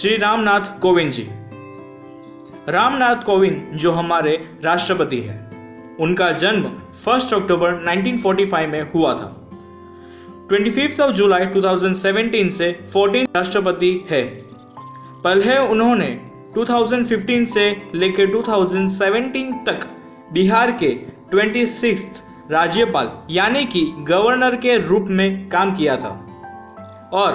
श्री रामनाथ कोविंद जी। रामनाथ कोविंद जो हमारे राष्ट्रपति हैं, उनका जन्म 1 अक्टूबर 1945 में हुआ था। 25 जुलाई 2017 से 14 राष्ट्रपति है। पहले उन्होंने 2015 से लेकर 2017 तक बिहार के 26 राज्यपाल यानी कि गवर्नर के रूप में काम किया था और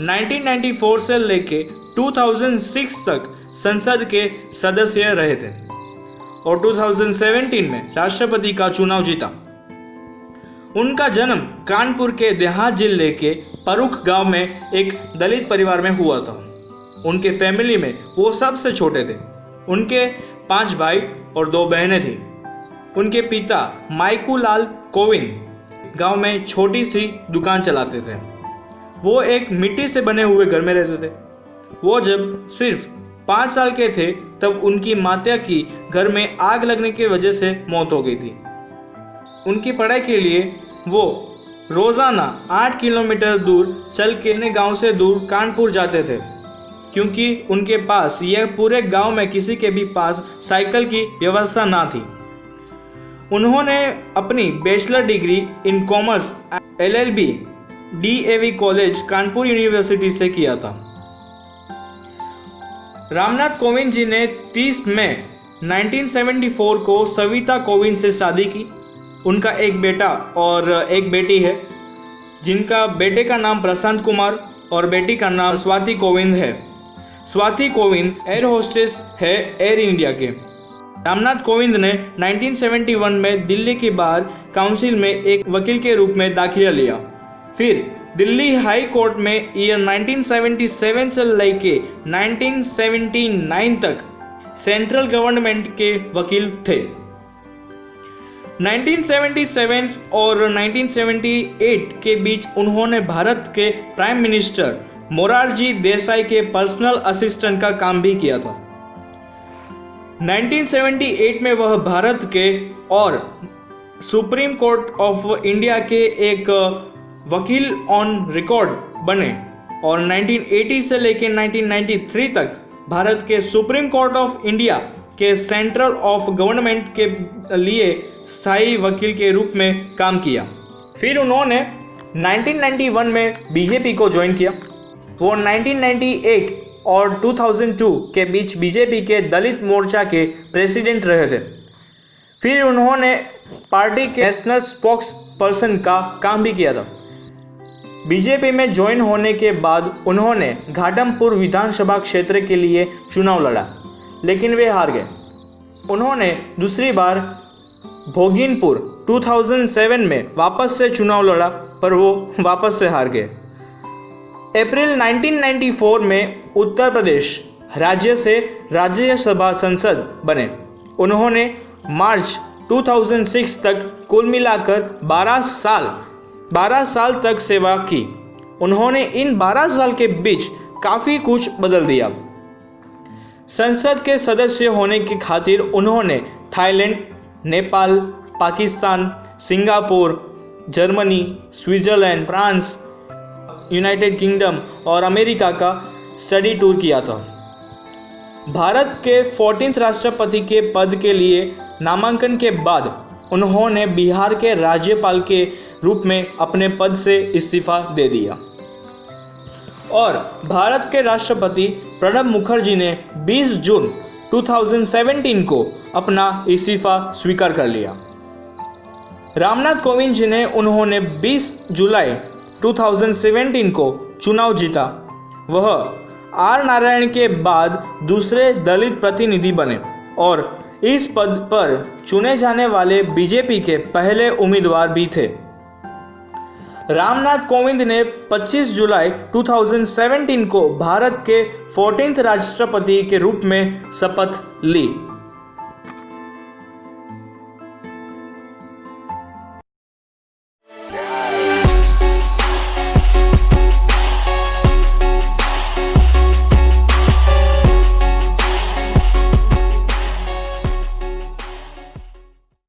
1994 से लेकर 2006 तक संसद के सदस्य रहे थे और 2017 में राष्ट्रपति का चुनाव जीता। उनका जन्म कानपुर के देहात जिले के परुख गांव में एक दलित परिवार में हुआ था। उनके फैमिली में वो सबसे छोटे थे। उनके 5 भाई और 2 बहनें थीं। उनके पिता माइकू लाल कोविंद गांव में छोटी सी दुकान चलाते थे। वो एक मिट्टी से बने हुए घर में रहते थे। वो जब सिर्फ 5 साल के थे तब उनकी माता की घर में आग लगने की वजह से मौत हो गई थी। उनकी पढ़ाई के लिए वो रोज़ाना 8 किलोमीटर दूर चल के अपने गांव से दूर कानपुर जाते थे, क्योंकि उनके पास यह पूरे गांव में किसी के भी पास साइकिल की व्यवस्था ना थी। उन्होंने अपनी bachelor degree in commerce LLB DAV college Kanpur university से किया था। रामनाथ कोविंद जी ने 30 मई 1974 को सविता कोविंद से शादी की। उनका एक बेटा और एक बेटी है, जिनका बेटे का नाम प्रशांत कुमार और बेटी का नाम स्वाति कोविंद है। स्वाति कोविंद एयर होस्टेस है एयर इंडिया के। रामनाथ कोविंद ने 1971 में दिल्ली की बार काउंसिल में एक वकील के रूप में दाखिला लिया। फिर दिल्ली हाई कोर्ट में ईयर 1977 से लेके 1979 तक सेंट्रल गवर्नमेंट के वकील थे। 1977 और 1978 के बीच उन्होंने भारत के प्राइम मिनिस्टर मोरारजी देसाई के पर्सनल असिस्टेंट का काम भी किया था। 1978 में वह भारत के और सुप्रीम कोर्ट ऑफ इंडिया के एक वकील ऑन रिकॉर्ड बने और 1980 से लेकर 1993 तक भारत के सुप्रीम कोर्ट ऑफ इंडिया के सेंट्रल ऑफ गवर्नमेंट के लिए स्थायी वकील के रूप में काम किया। फिर उन्होंने 1991 में बीजेपी को ज्वाइन किया। वो 1998 और 2002 के बीच बीजेपी के दलित मोर्चा के प्रेसिडेंट रहे थे। फिर उन्होंने पार्टी के नेशनल स्पोक्स पर्सन का काम भी किया था। बीजेपी में ज्वाइन होने के बाद उन्होंने घाटमपुर विधानसभा क्षेत्र के लिए चुनाव लड़ा, लेकिन वे हार गए। उन्होंने दूसरी बार भोगिनपुर 2007 में वापस से चुनाव लड़ा, पर वो वापस से हार गए। अप्रैल 1994 में उत्तर प्रदेश राज्य से राज्यसभा सांसद बने। उन्होंने मार्च 2006 तक कुल मिलाकर 12 साल तक सेवा की। उन्होंने इन 12 साल के बीच काफ़ी कुछ बदल दिया। संसद के सदस्य होने की खातिर उन्होंने Thailand, Nepal, Pakistan, Singapore, Germany, Switzerland, France, United kingdom और अमेरिका का स्टडी टूर किया था। भारत के 14th राष्ट्रपति के पद के लिए नामांकन के बाद उन्होंने बिहार के राज्यपाल के रूप में अपने पद से इस्तीफा दे दिया और भारत के राष्ट्रपति प्रणब मुखर्जी ने 20 जून 2017 को अपना इस्तीफा स्वीकार कर लिया। रामनाथ कोविंद जी ने उन्होंने 20 जुलाई 2017 को चुनाव जीता। वह आर नारायण के बाद दूसरे दलित प्रतिनिधि बने और इस पद पर चुने जाने वाले बीजेपी के पहले उम्मीदवार भी थे। रामनाथ कोविंद ने 25 जुलाई 2017 को भारत के 14th राष्ट्रपति के रूप में शपथ ली।